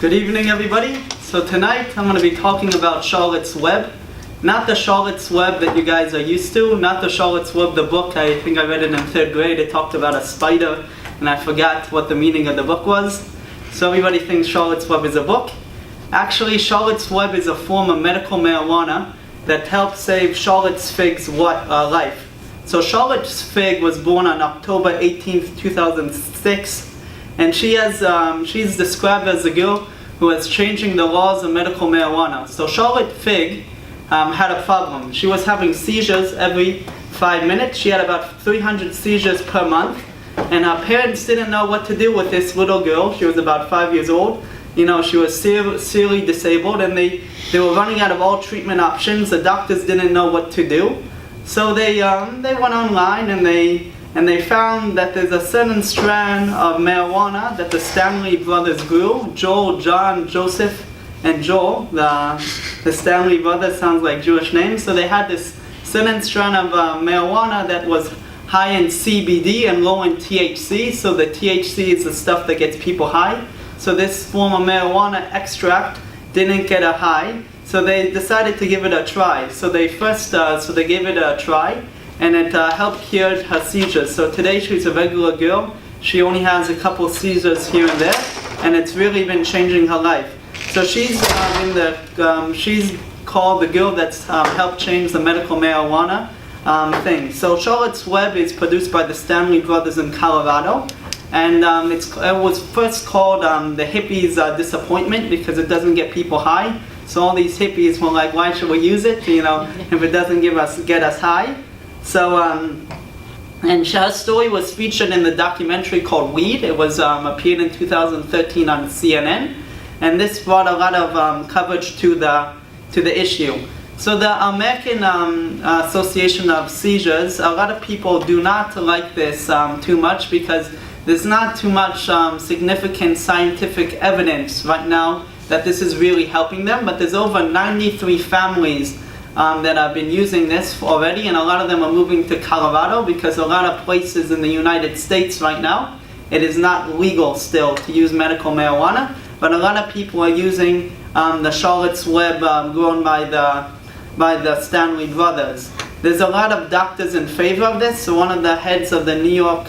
Good evening, everybody. So tonight I'm going to be talking about Charlotte's Web. Not the Charlotte's Web that you guys are used to, not the Charlotte's Web, the book. I think I read it in 3rd grade. It talked about a spider, and I forgot what the meaning of the book was. So everybody thinks Charlotte's Web is a book. Actually, Charlotte's Web is a form of medical marijuana that helps save Charlotte Fig's life. So Charlotte Fig was born on October 18th, 2006. And she's described as a girl who is changing the laws of medical marijuana. So Charlotte Fig had a problem. She was having seizures every 5 minutes. She had about 300 seizures per month. And her parents didn't know what to do with this little girl. She was about 5 years old. You know, she was severely disabled, and they were running out of all treatment options. The doctors didn't know what to do. So they went online and they found that there's a certain strand of marijuana that the Stanley brothers grew. Joel, John, Joseph, and Joel. The Stanley brothers sounds like Jewish names. So they had this certain strand of marijuana that was high in CBD and low in THC. So the THC is the stuff that gets people high. So this form of marijuana extract didn't get a high. So they decided to give it a try. So they gave it a try, and it helped cure her seizures. So today she's a regular girl. She only has a couple seizures here and there, and it's really been changing her life. So she's she's called the girl that's helped change the medical marijuana thing. So Charlotte's Web is produced by the Stanley brothers in Colorado, and it was first called the hippies' disappointment because it doesn't get people high. So all these hippies were like, why should we use it? You know, if it doesn't get us high. So, and her story was featured in the documentary called Weed. It was appeared in 2013 on CNN, and this brought a lot of coverage to the issue. So the American Association of Seizures, a lot of people do not like this too much because there's not too much significant scientific evidence right now that this is really helping them, but there's over 93 families that have been using this already, and a lot of them are moving to Colorado because a lot of places in the United States right now, it is not legal still to use medical marijuana, but a lot of people are using the Charlotte's Web grown by the Stanley brothers. There's a lot of doctors in favor of this. So one of the heads of the New York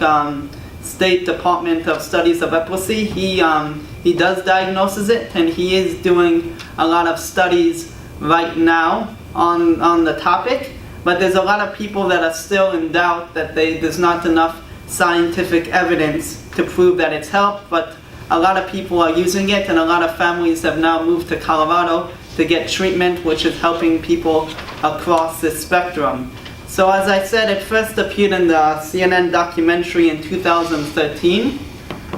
State Department of Studies of Epilepsy, he does diagnose it, and he is doing a lot of studies right now on the topic. But there's a lot of people that are still in doubt that there's not enough scientific evidence to prove that it's helped. But a lot of people are using it, and a lot of families have now moved to Colorado to get treatment, which is helping people across the spectrum. So as I said, it first appeared in the CNN documentary in 2013,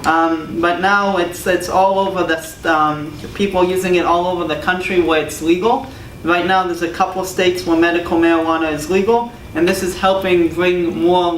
but now it's all over people using it all over the country where it's legal. Right now there's a couple states where medical marijuana is legal, and this is helping bring more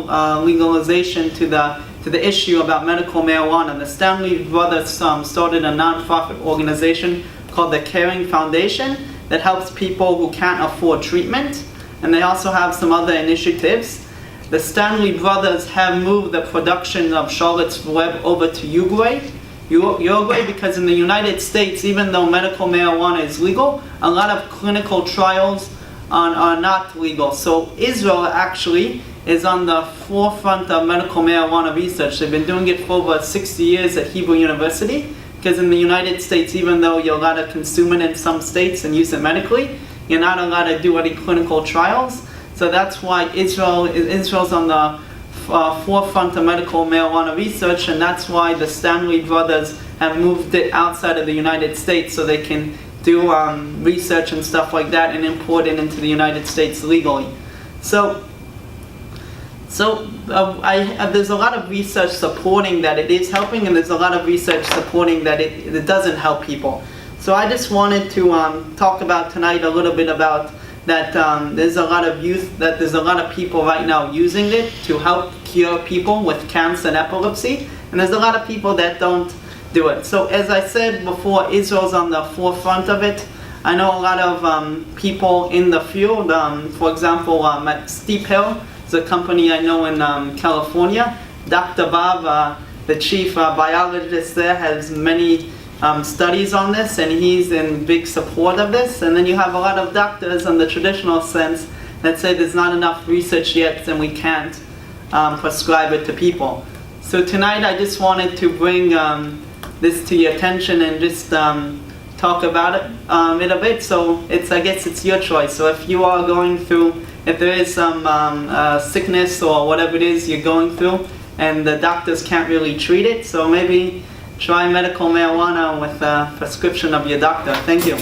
legalization to the issue about medical marijuana. The Stanley brothers started a non-profit organization called the Caring Foundation that helps people who can't afford treatment. And they also have some other initiatives. The Stanley brothers have moved the production of Charlotte's Web over to Uruguay because in the United States, even though medical marijuana is legal, a lot of clinical trials are not legal. So Israel actually is on the forefront of medical marijuana research. They've been doing it for over 60 years at Hebrew University, because in the United States, even though you're allowed to consume it in some states and use it medically, you're not allowed to do any clinical trials. So that's why Israel's on the forefront of medical marijuana research, and that's why the Stanley brothers have moved it outside of the United States so they can do research and stuff like that and import it into the United States legally. So there's a lot of research supporting that it is helping, and there's a lot of research supporting that it doesn't help people. So I just wanted to talk about tonight a little bit about that. There's a lot of people right now using it to help cure people with cancer and epilepsy, and there's a lot of people that don't do it. So as I said before, Israel's on the forefront of it. I know a lot of people in the field. For example, at Steep Hill, it's a company I know in California. Dr. Bob, the chief biologist there, has many studies on this, and he's in big support of this. And then you have a lot of doctors in the traditional sense that say there's not enough research yet and we can't prescribe it to people. So tonight I just wanted to bring this to your attention and just talk about it in a bit. So I guess it's your choice. So if you are going through, if there is some sickness or whatever it is you're going through and the doctors can't really treat it, so maybe try medical marijuana with a prescription of your doctor. Thank you.